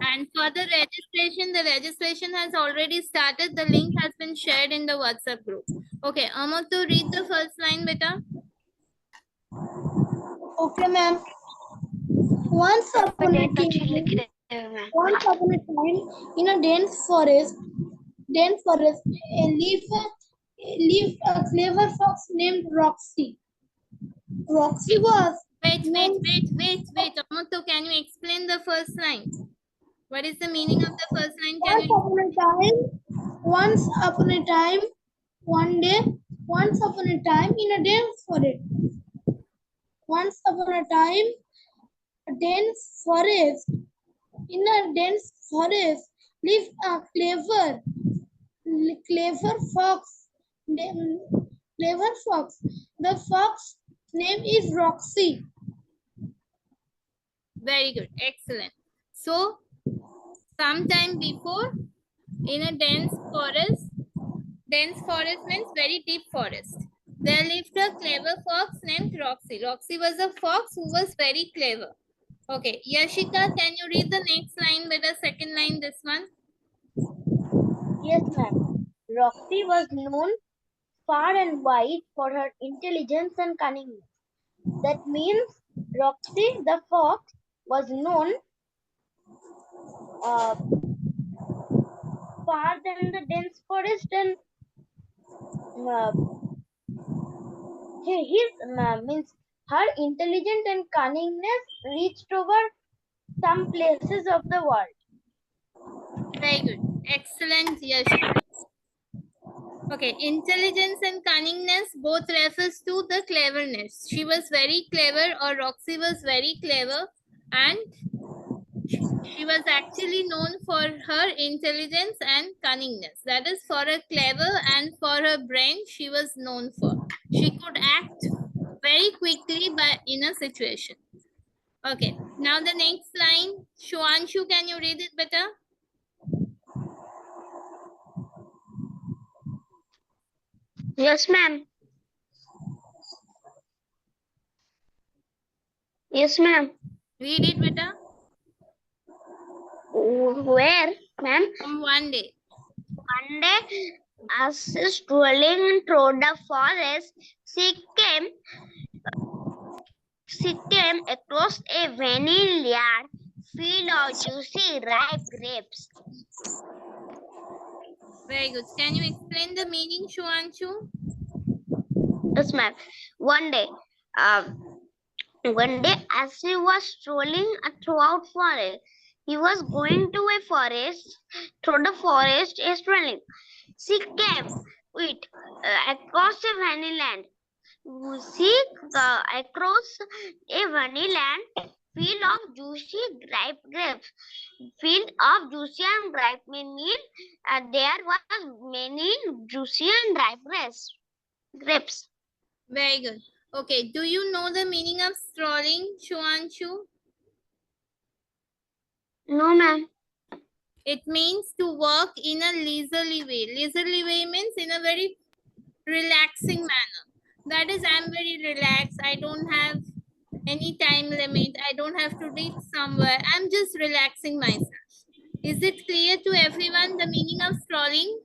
And for the registration has already started. The link has been shared in the WhatsApp group. Okay, Amatu, read the first line, beta. Okay, ma'am. Once upon a time, in a dense forest, lived a clever fox named Roxy. Roxy was Wait. Amatu, can you explain the first line? What is the meaning of the first line? Once upon a time, once upon a time in a dense forest. Once upon a time, a dense forest. In a dense forest lived a clever fox. Clever fox. The fox name is Roxy. Very good. Excellent. So, sometime before, in a dense forest means very deep forest, there lived a clever fox named Roxy. Roxy was a fox who was very clever. Okay, Yashika, can you read the next line with the second line, this one? Yes, ma'am. Roxy was known far and wide for her intelligence and cunningness. That means Roxy the fox was known far than the dense forest, and means her intelligence and cunningness reached over some places of the world. Very good. Excellent, Yashika. Okay, intelligence and cunningness both refers to the cleverness. She was very clever, or Roxy was very clever, and she was actually known for her intelligence and cunningness. That is, for her clever and for her brain, she was known for. She could act very quickly in a situation. Okay, now the next line. Shuanshu, can you read it better? Yes, ma'am. Yes, ma'am. Read it better. Where, ma'am? One day. One day, as strolling through the forest, she came across a vineyard field of juicy ripe grapes. Very good. Can you explain the meaning, Shuanshu? Yes, ma'am. One day, as he was strolling throughout forest, he was going to a forest. Through the forest, strolling. She came with across a vineyard. Across a vineyland field of juicy ripe grapes. Field of juicy and ripe mean there was many juicy and ripe grapes. Very good. Okay, do you know the meaning of strolling, Shuanshu? No, ma'am. It means to walk in a leisurely way. Leisurely way means in a very relaxing manner. That is, I'm very relaxed. I don't have any time limit. I don't have to reach somewhere. I'm just relaxing myself. Is it clear to everyone the meaning of strolling?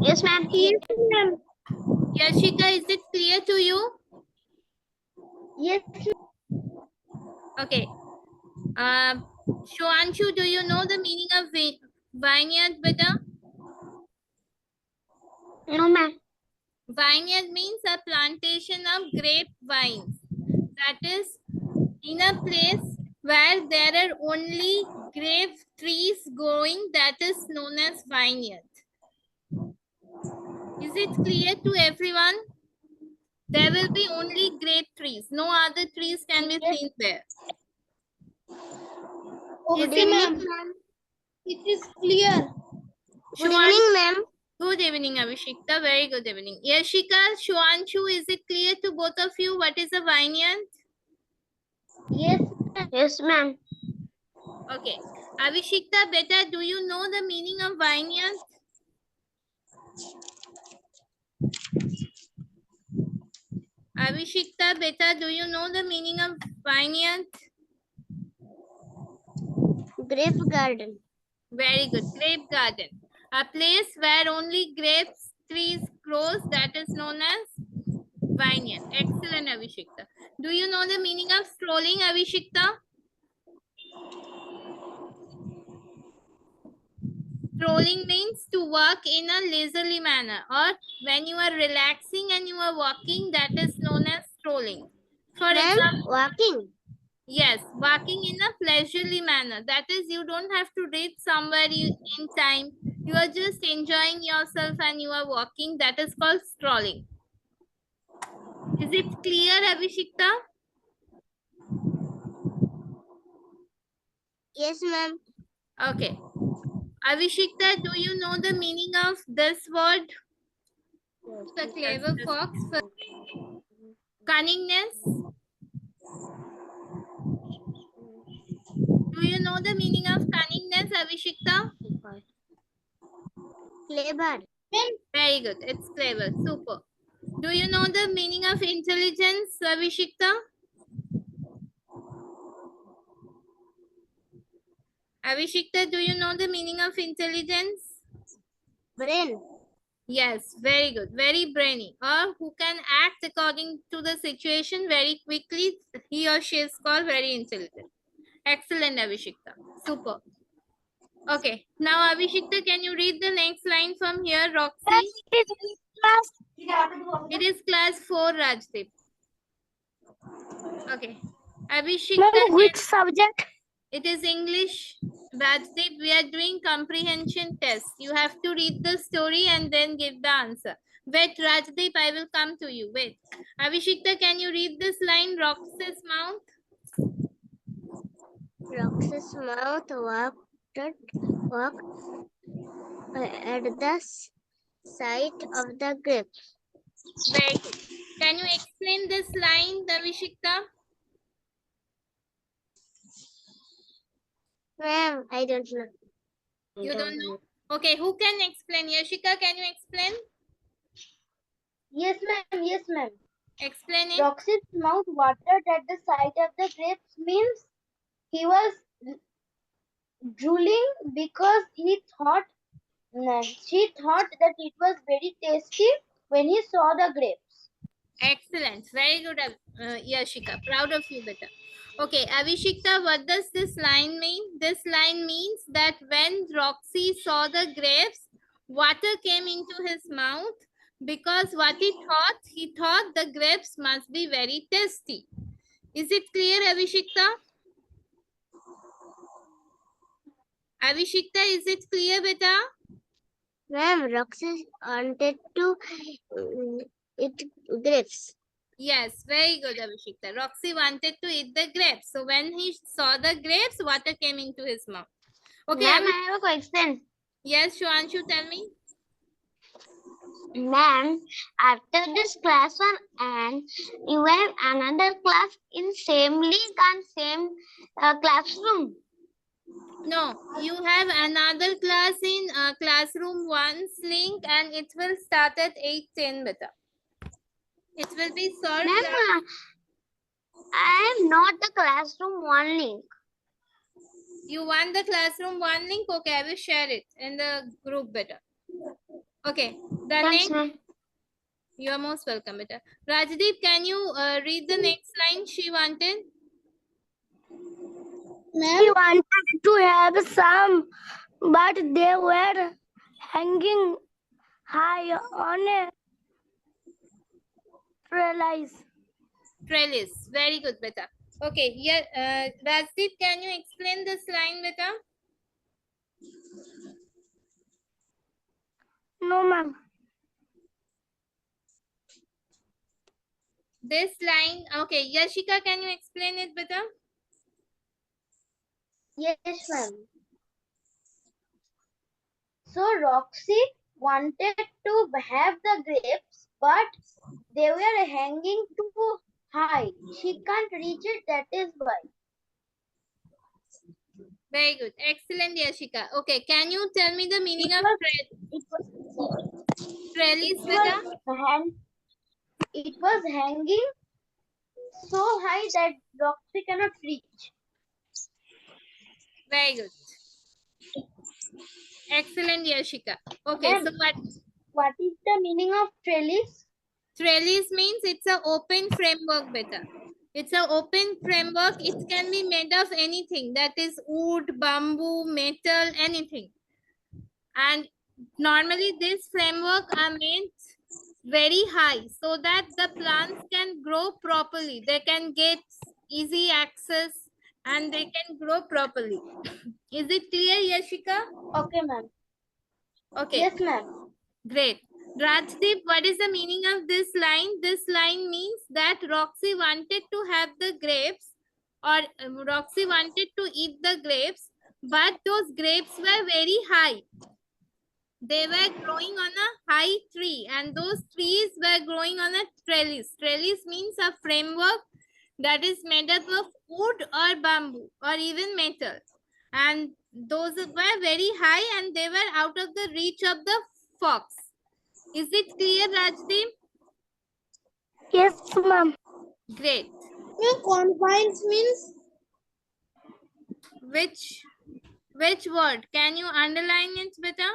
Yes, ma'am. Yes, ma'am. Yashika, is it clear to you? Yes. Okay. Shuanshu, do you know the meaning of vineyard, beta? No, ma'am. Vineyard means a plantation of grape vines. That is, in a place where there are only grape trees growing, that is known as vineyard. Is it clear to everyone? There will be only grape trees. No other trees can be seen there. Okay, ma'am. It is clear. Good evening, ma'am. Good evening, Abhishekta. Very good evening. Yashika, Shuanshu, is it clear to both of you what is a vineyard? Yes, yes, ma'am. Okay. Abhishekta, beta, do you know the meaning of vineyard? Abhishekta, beta, do you know the meaning of vineyard? Grape garden. Very good. Grape garden. A place where only grapes trees grows, that is known as vineyard. Excellent, Avishikta. Do you know the meaning of strolling, Avishikta? Strolling means to walk in a leisurely manner, or when you are relaxing and you are walking, that is known as strolling. For example, Walking. yes, walking in a leisurely manner. That is, you don't have to reach somewhere in time. You are just enjoying yourself and you are walking. That is called strolling. Is it clear, Abhishekta? Yes, ma'am. Okay. Abhishekta, do you know the meaning of this word? The clever fox. Cunningness. Do you know the meaning of cunningness, Abhishekta? Clever. Very good. It's clever. Super. Do you know the meaning of intelligence, Abhishekta? Abhishekta, do you know the meaning of intelligence? Brain. Yes, very good. Very brainy. Or who can act according to the situation very quickly. He or she is called very intelligent. Excellent, Abhishekta. Super. Okay. Now, Abhishekta, can you read the next line from here, Roxy? It is class 4, Rajdeep. Okay. Abhishekta, Which subject? it is English. Rajdeep, we are doing comprehension test. You have to read the story and then give the answer. Wait, Rajdeep, I will come to you. Wait. Abhishekta, can you read this line? Rox's mouth. Rox's mouth walked at the sight of the grapes. Very good. Can you explain this line, Abhishekta? Ma'am, I don't know. You don't know? Okay, who can explain? Yashika, can you explain? Yes, ma'am. Yes, ma'am. Explain it. Roxy's mouth watered at the sight of the grapes means he was drooling because she thought that it was very tasty when he saw the grapes. Excellent. Very good, Yashika. Proud of you, beta. Okay, Avishikta, what does this line mean? This line means that when Roxy saw the grapes, water came into his mouth because what he thought the grapes must be very tasty. Is it clear, Avishikta? Avishikta, is it clear, beta? Ma'am, Roxy wanted to eat grapes. Yes, very good, Abhishekta. Roxy wanted to eat the grapes. So when he saw the grapes, water came into his mouth. Okay, Ma'am, I have a question. yes, Shuanshu, tell me. Ma'am, after this class one and you have another class in same link and same classroom. No, you have another class in classroom 1's link and it will start at 8:10, beta. It will be short Ma'am, class. I am not the classroom one link. You want the classroom 1 link? Okay, I will share it in the group, beta. Okay, the Thanks, next. ma'am. You are most welcome, beta. Rajdeep, can you read the next line she wanted? She wanted to have some, but they were hanging high on a trellis. Trellis. Very good, beta. Okay, here, Rajdeep, can you explain this line, beta? No, ma'am. This line, okay, Yashika, can you explain it, beta? Yes, ma'am. So Roxy wanted to have the grapes, but they were hanging too high. She can't reach it, that is why. Very good. Excellent, Yashika. Okay, can you tell me the meaning of trellis, beta? It was hanging so high that Roxy cannot reach. Very good. Excellent, Yashika. Okay, so What is the meaning of trellis? trellis means it's an open framework, beta. It's an open framework. It can be made of anything, that is wood, bamboo, metal, anything. And normally this framework are made very high so that the plants can grow properly. They can get easy access and they can grow properly. Is it clear, Yashika? Okay, ma'am. Okay. Yes, ma'am. Great. Rajdeep, what is the meaning of this line? This line means that Roxy wanted to have the grapes, or Roxy wanted to eat the grapes, but those grapes were very high. They were growing on a high tree, and those trees were growing on a trellis. Trellis means a framework that is made up of wood or bamboo or even metal. And those were very high and they were out of the reach of the fox. Is it clear, Rajdeep? Yes, ma'am. Great. Confines means Which word? Can you underline it, beta?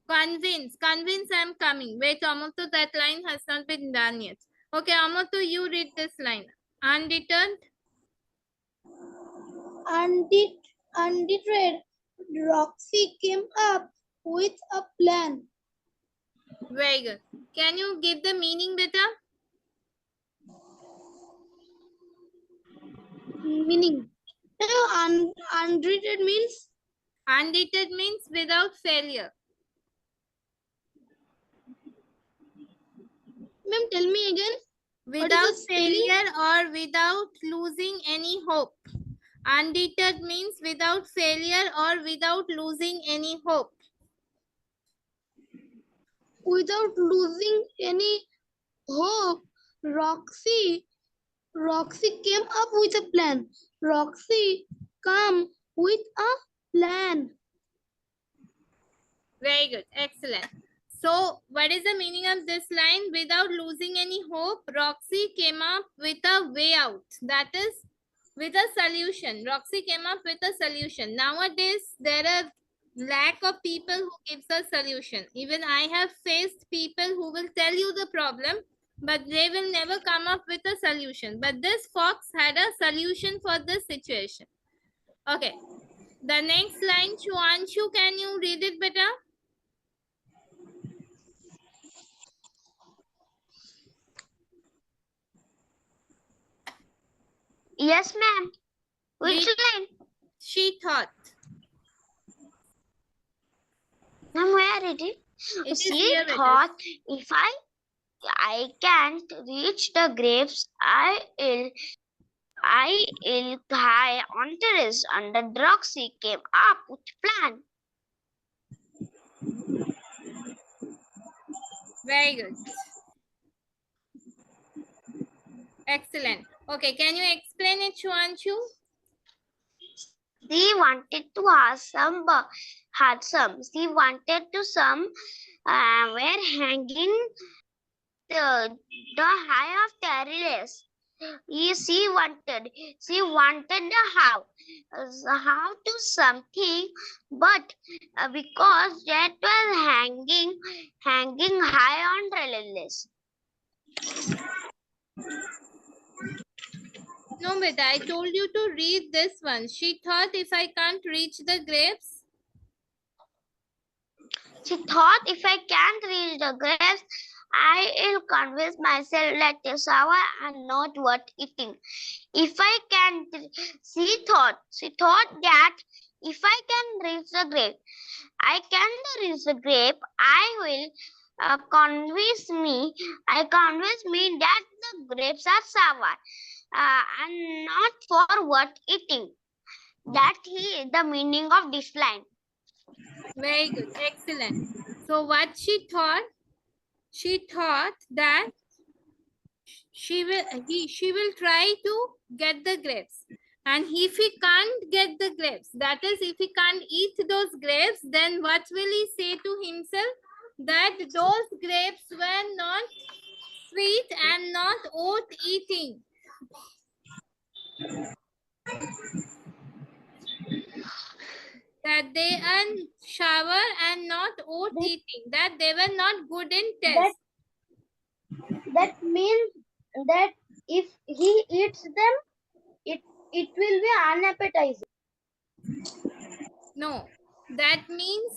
Convince. Convince I'm coming. Wait, Amoto, that line has not been done yet. Okay, Amoto, you read this line. Undeterred. undeterred. Roxy came up with a plan. Very good. Can you give the meaning, beta? Meaning, undeterred means Undeterred means without failure. ma'am, tell me again. Without failure or without losing any hope. Undeterred means without failure or without losing any hope. Without losing any hope, Roxy came up with a plan. Roxy come with a plan. Very good. Excellent. So, what is the meaning of this line? Without losing any hope, Roxy came up with a way out. That is, with a solution. Roxy came up with a solution. Nowadays, there are lack of people who gives a solution. Even I have faced people who will tell you the problem, but they will never come up with a solution. But this fox had a solution for this situation. Okay. The next line, Chuanshu, can you read it better? Yes, ma'am. Which line? She thought. Ma'am, where it is? It is She here, beta. thought, if I can't reach the grapes, I'll high on terrace. And the Roxy came up with plan. Very good. Excellent. Okay, can you explain it, Chuanshu? She wanted to ask she wanted to some were hanging the high of terrace. She wanted the how to something, but because that was hanging high on trellis. No, beta, I told you to read this one. She thought, if I can't reach the grapes. She thought, if I can't reach the grapes, I will convince myself that they sour and not worth eating. If I can't, she thought that if I can reach the grape, I will convince me that the grapes are sour and not for worth eating. That is the meaning of this line. Very good. Excellent. So what she thought that she will try to get the grapes. And if he can't get the grapes, that is, if he can't eat those grapes, then what will he say to himself? That those grapes were not sweet and not worth eating. That they are shower and not oat eating. That they were not good in test. That means that if he eats them, it will be unappetizing. No, that means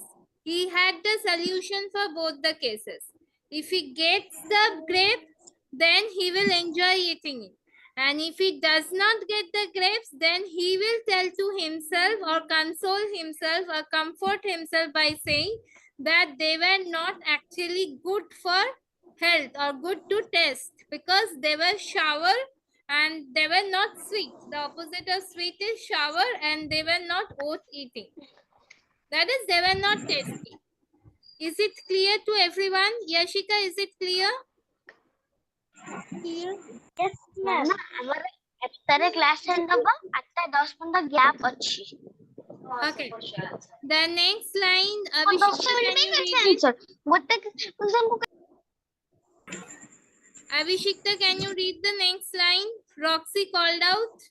he had the solution for both the cases. If he gets the grape, then he will enjoy eating it. And if he does not get the grapes, then he will tell to himself or console himself or comfort himself by saying that they were not actually good for health or good to taste because they were sour and they were not sweet. The opposite of sweet is sour and they were not oat eating. That is, they were not tasty. Is it clear to everyone? Yashika, is it clear? Yes, ma'am. हमारे extra class है ना बा आता 10-15 gap अच्छी. Okay. The next line, 10 Abhishekta, can you minute read it? Answer. बोलते हमको Abhishekta, can you read the next line? Roxy called out.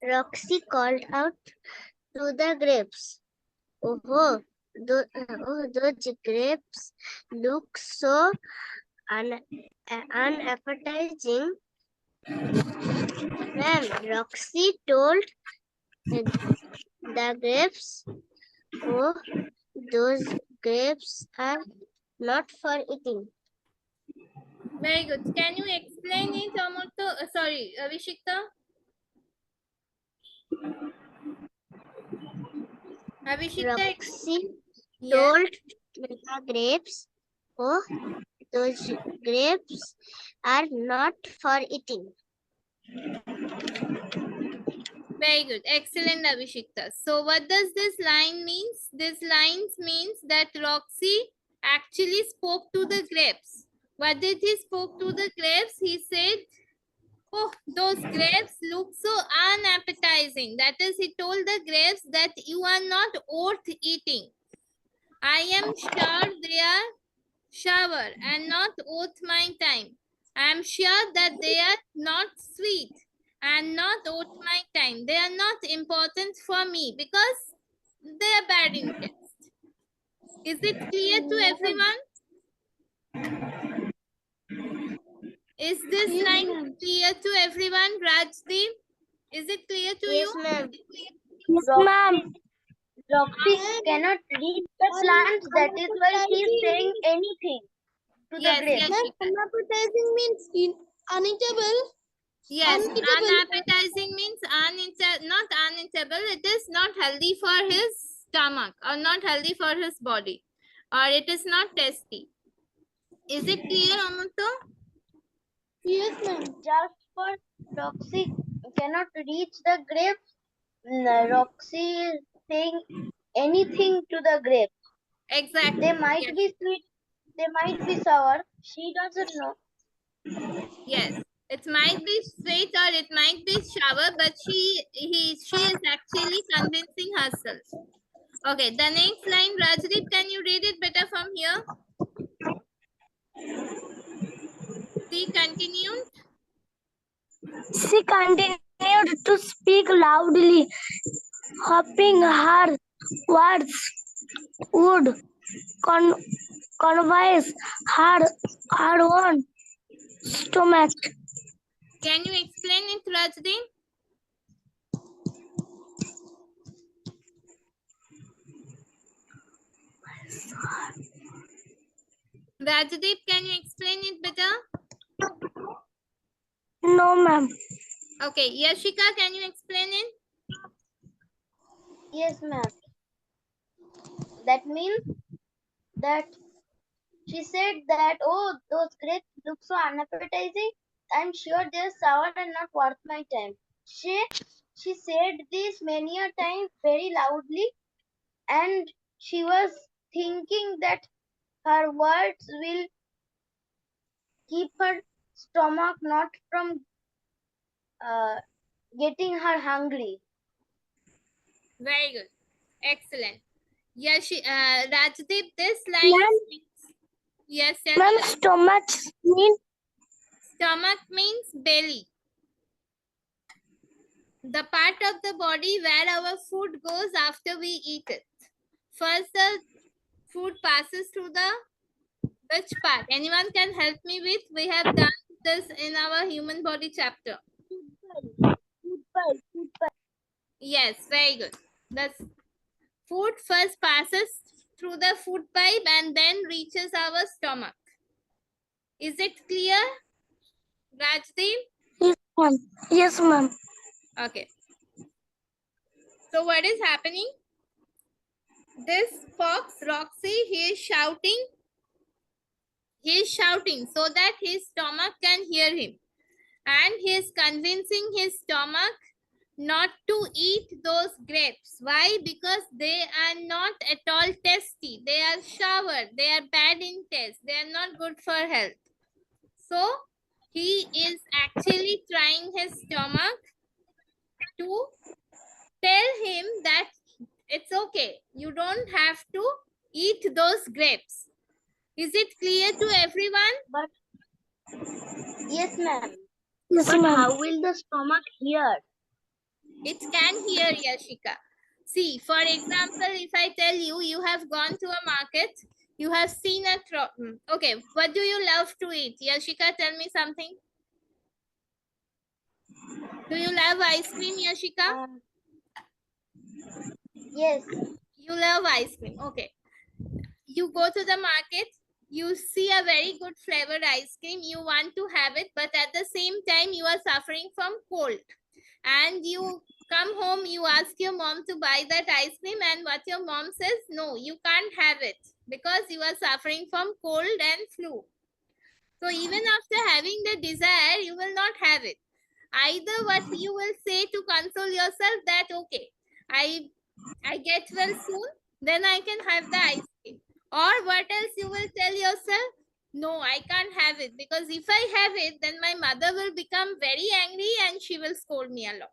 Roxy called out to the grapes. Oh, those grapes look so unappetizing. Ma'am, Roxy told the grapes, oh, those grapes are not for eating. Very good. Can you explain it, Amurto? Sorry, Abhishekta? Abhishekta, Roxy yes. told the grapes, oh, those grapes are not for eating. Very good. Excellent, Abhishekta. So what does this line means? This line means that Roxy actually spoke to the grapes. What did he spoke to the grapes? He said, oh, those grapes look so unappetizing. That is, he told the grapes that you are not worth eating. I am sure they are sour and not worth my time. I am sure that they are not sweet and not worth my time. They are not important for me because they are bad in taste. Is it clear to everyone? Is this Yes, line ma'am. clear to everyone, Rajdeep? Is it clear to Yes, you? ma'am. Yes, ma'am. Roxy cannot read the plants. That is why she is saying anything to the Yes, grapes. yes, Ma'am, unappetizing means uneatable. yes. Uneatable. Unappetizing means not uneatable. It is not healthy for his stomach or not healthy for his body, or it is not tasty. Is it clear, Amuto? Yes, ma'am. Just for Roxy cannot reach the grapes, Roxy is saying anything to the grapes. Exactly. They might Yes. be sweet, they might be sour. She doesn't know. Yes. It might be sweet or it might be sour, but she is actually convincing herself. Okay, the next line, Rajdeep, can you read it better from here? See, continued. She continued to speak loudly, hoping her words would convince her own stomach. Can you explain it, Rajdeep? Rajdeep, can you explain it better? No, ma'am. Okay, Yashika, can you explain it? Yes, ma'am. That means that she said that, oh, those grapes look so unappetizing. I'm sure they're sour and not worth my time. She said this many a time very loudly, and she was thinking that her words will keep her stomach not from getting her hungry. Very good. Excellent. Rajdeep, this line Ma'am, speaks. Yes, tell ma'am, me. stomach mean Stomach means belly. The part of the body where our food goes after we eat it. First, the food passes through the which part? Anyone can help me with? We have done this in our human body chapter. Yes, very good. The food first passes through the food pipe and then reaches our stomach. Is it clear, Rajdeep? Yes, ma'am. Yes, ma'am. Okay. So what is happening? This fox, Roxy, he is shouting. He is shouting so that his stomach can hear him. And he is convincing his stomach not to eat those grapes. Why? Because they are not at all tasty. They are sour. They are bad in taste. They are not good for health. So he is actually trying his stomach to tell him that it's okay. You don't have to eat those grapes. Is it clear to everyone? But yes, ma'am. Yes, But ma'am. how will the stomach hear? It can hear, Yashika. See, for example, if I tell you, you have gone to a market, you have seen a okay, what do you love to eat? Yashika, tell me something. Do you love ice cream, Yashika? Yes. You love ice cream. Okay. You go to the market, you see a very good flavored ice cream, you want to have it, but at the same time, you are suffering from cold. And you come home, you ask your mom to buy that ice cream, and what your mom says, no, you can't have it because you are suffering from cold and flu. So even after having the desire, you will not have it. Either what you will say to console yourself that, okay, I get well soon, then I can have the ice cream. Or what else you will tell yourself? No, I can't have it because if I have it, then my mother will become very angry and she will scold me a lot.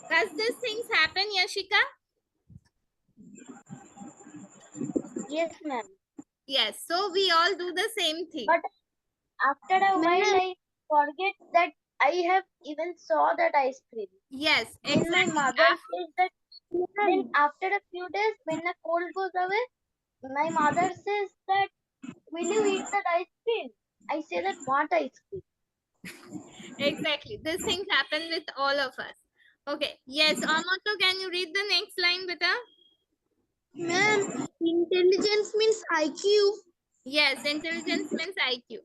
Does these things happen, Yashika? Yes, ma'am. Yes, so we all do the same thing. But after a while, I forget that I have even saw that ice cream. Yes, Then exactly. my mother says that. Then after a few days, when the cold goes away, my mother says that, will you eat that ice cream? I say that, what ice cream? Exactly. This thing happen with all of us. Okay. Yes, Amato, can you read the next line, beta? Ma'am, intelligence means IQ. Yes, intelligence means IQ.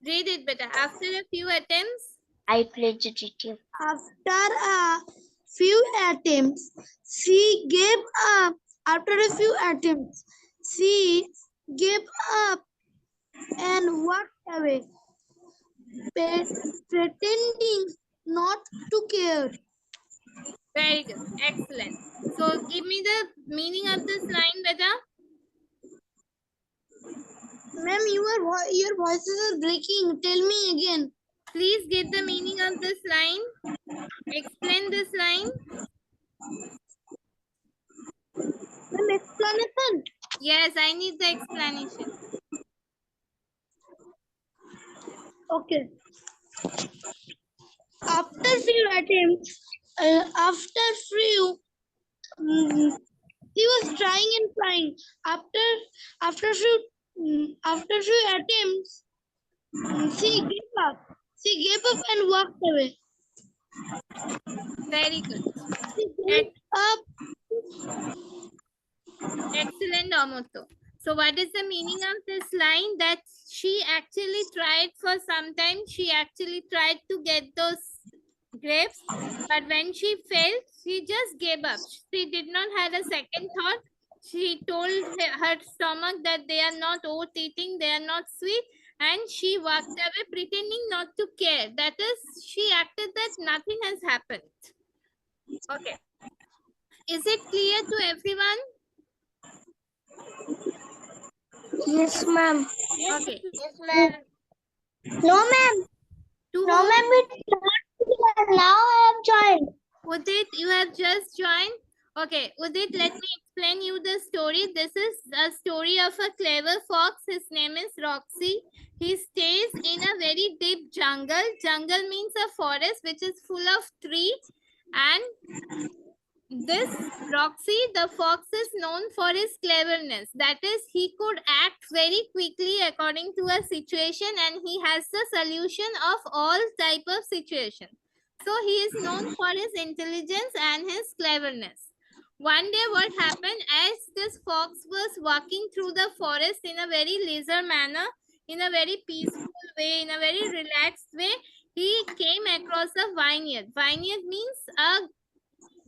Read it, beta. After a few attempts. I pledge duty. After a few attempts, she gave up. After a few attempts, she gave up and walked away, pretending not to care. Very good. Excellent. So give me the meaning of this line, beta. Ma'am, your voices are breaking. Tell me again. Please give the meaning of this line. Explain this line. Ma'am, explanation. Yes, I need the explanation. Okay. After few attempts, she was trying and trying. After few attempts, she gave up. She gave up and walked away. Very good. She gave up. Excellent, Amoto. So what is the meaning of this line? That she actually tried for some time. She actually tried to get those grapes. But when she failed, she just gave up. She did not have a second thought. She told her stomach that they are not worth eating, they are not sweet. And she walked away pretending not to care. That is, she acted that nothing has happened. Okay. Is it clear to everyone? Yes, ma'am. Okay. Yes, ma'am. No, ma'am. To No, whom? ma'am. It's not. Now I have joined. Udit, you have just joined. Okay, Udit, let me explain explain you the story. This is a story of a clever fox. His name is Roxy. He stays in a very deep jungle. Jungle means a forest which is full of tree. And this Roxy, the fox, is known for his cleverness. That is, he could act very quickly according to a situation, and he has the solution of all type of situation. So he is known for his intelligence and his cleverness. One day what happened, as this fox was walking through the forest in a very leisure manner, in a very peaceful way, in a very relaxed way, he came across a vineyard. Vineyard means a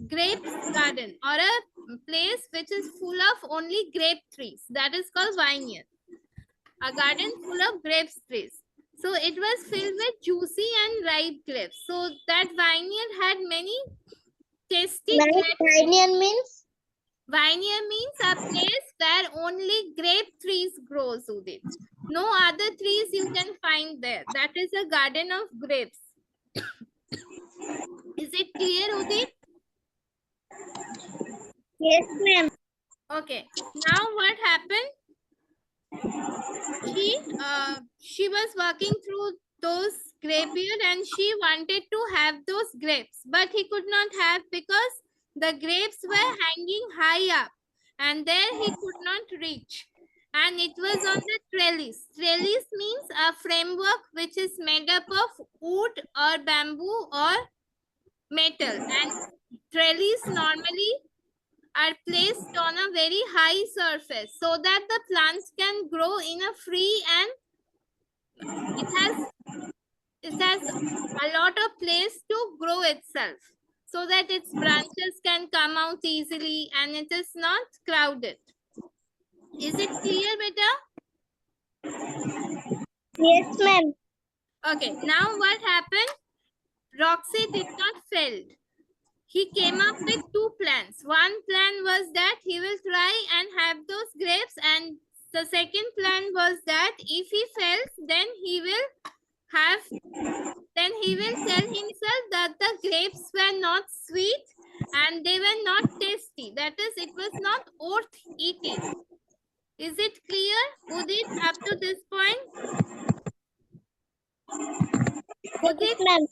grape garden or a place which is full of only grape trees. That is called vineyard. A garden full of grape trees. So it was filled with juicy and ripe grapes. So that vineyard had many tasty grapes. Vineyard means? Vineyard means a place where only grape trees grow, Udit. No other trees you can find there. That is a garden of grapes. Is it clear, Udit? Yes, ma'am. Okay. Now what happened? She was walking through those grapeyard and she wanted to have those grapes, but he could not have because the grapes were hanging high up and there he could not reach. And it was on the trellis. Trellis means a framework which is made up of wood or bamboo or metal. And trellis normally are placed on a very high surface so that the plants can grow in a free and it has a lot of place to grow itself so that its branches can come out easily and it is not crowded. Is it clear, beta? Yes, ma'am. Okay, now what happened? Roxy did not fail. He came up with two plans. One plan was that he will try and have those grapes, and the second plan was that if he fails, then he will tell himself that the grapes were not sweet and they were not tasty. That is, it was not worth eating. Is it clear, Udit, up to this point? Udit? Ma'am.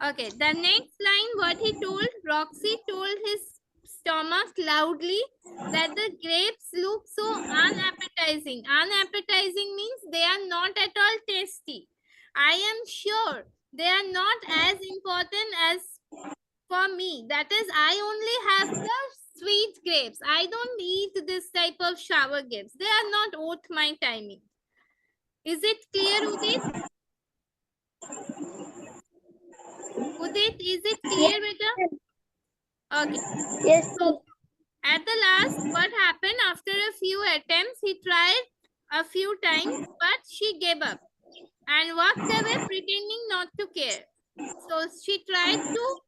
Okay, the next line, what he told, Roxy told his stomach loudly that the grapes look so unappetizing. Unappetizing means they are not at all tasty. I am sure they are not as important as for me. That is, I only have the sweet grapes. I don't eat this type of sour grapes. They are not worth my timing. Is it clear, Udit? Udit, is it clear, beta? Okay. Yes. So, at the last, what happened after a few attempts, he tried a few times, but she gave up and walked away pretending not to care. So, she tried to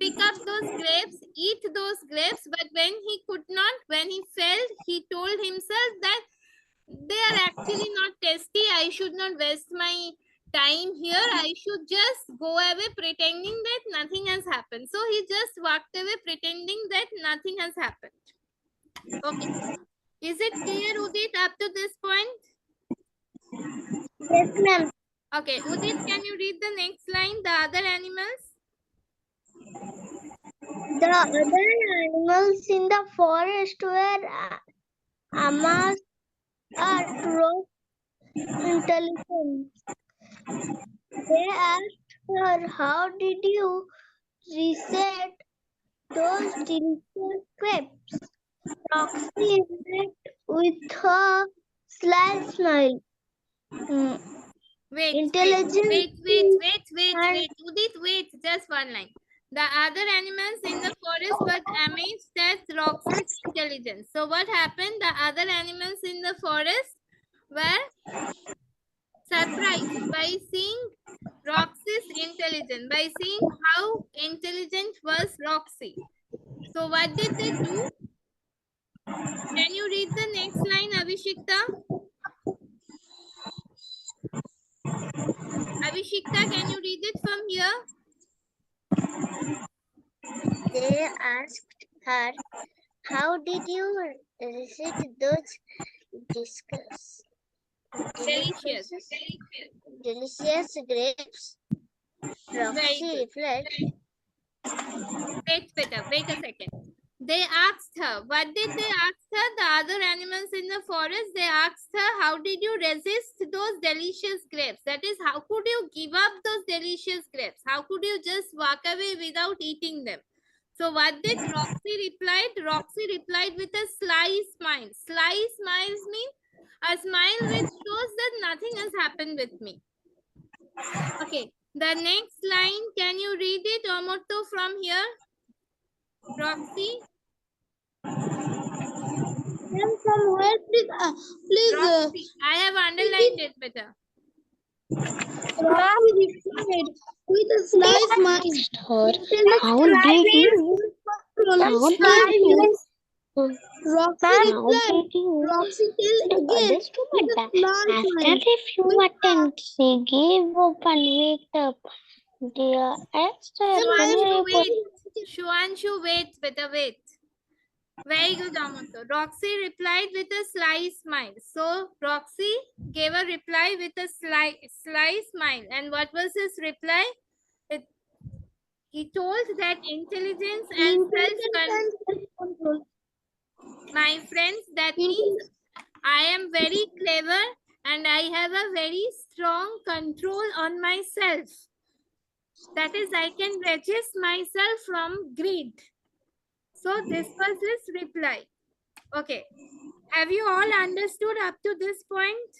pick up those grapes, eat those grapes, but when he could not, when he failed, he told himself that they are actually not tasty. I should not waste my time here. I should just go away pretending that nothing has happened. So he just walked away pretending that nothing has happened. Okay. Is it clear, Udit, up to this point? Yes, ma'am. Okay. Udit, can you read the next line? The other animals? The other animals in the forest were amassed at rock intelligence. They asked her, "How did you reset those delicious grapes?" Roxy replied with a sly smile. Wait, Intelligence wait. Udit, wait, just one line. The other animals in the forest were amazed at Roxy's intelligence. So what happened? The other animals in the forest were surprised by seeing Roxy's intelligence, by seeing how intelligent was Roxy. So what did they do? Can you read the next line, Abhishekta? Abhishekta, can you read it from here? They asked her, How did you resist those discuss Delicious. delicious grapes? Very Roxy good. replied, Wait, Peter, wait a second. They asked her, what did they ask her? The other animals in the forest, they asked her, how did you resist those delicious grapes? That is, how could you give up those delicious grapes? How could you just walk away without eating them? So what did Roxy replied? Roxy replied with a sly smile. Sly smiles mean a smile which shows that nothing has happened with me. Okay, the next line, can you read it, Omoto, from here? Roxy? Ma'am, from where, please, Roxy. I have underlined it better. Roxy replied with a sly smile. Her, how did you? Roxy How replied. did you? Roxy tell again Others to with a sly After smile. a few attempts, she gave up and waked up. Dear Esther, Shuanshu, wait. Shuanshu, wait, better wait. Very good, Amonto. Roxy replied with a sly smile. So Roxy gave a reply with a sly smile. And what was his reply? He told that intelligence and self-control. My friends, that means I am very clever and I have a very strong control on myself. That is, I can resist myself from greed. So this was his reply. Okay. Have you all understood up to this point?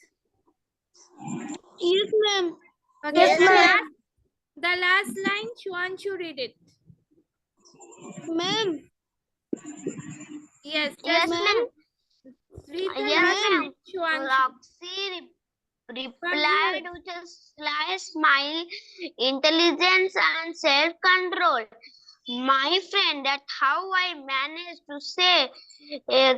Yes, ma'am. Okay. Yes, ma'am. The last line, Shuanshu, read it. Ma'am. Yes, yes, just ma'am. read the Yes, last ma'am. line, Shuanshu. Roxy replied with a sly smile, intelligence and self-control. My friend, that's how I managed to stay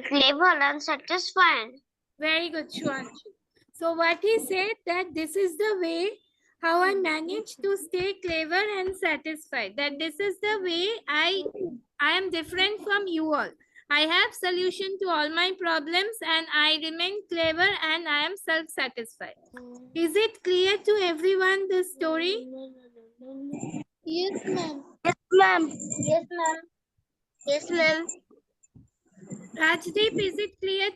clever and satisfied. Very good, Shuanshu. So what he said that this is the way how I manage to stay clever and satisfied. That this is the way I am different from you all. I have solution to all my problems and I remain clever and I am self-satisfied. Is it clear to everyone this story? Yes, ma'am. Yes, ma'am. Yes, ma'am. Yes, ma'am. Rajdeep, is it clear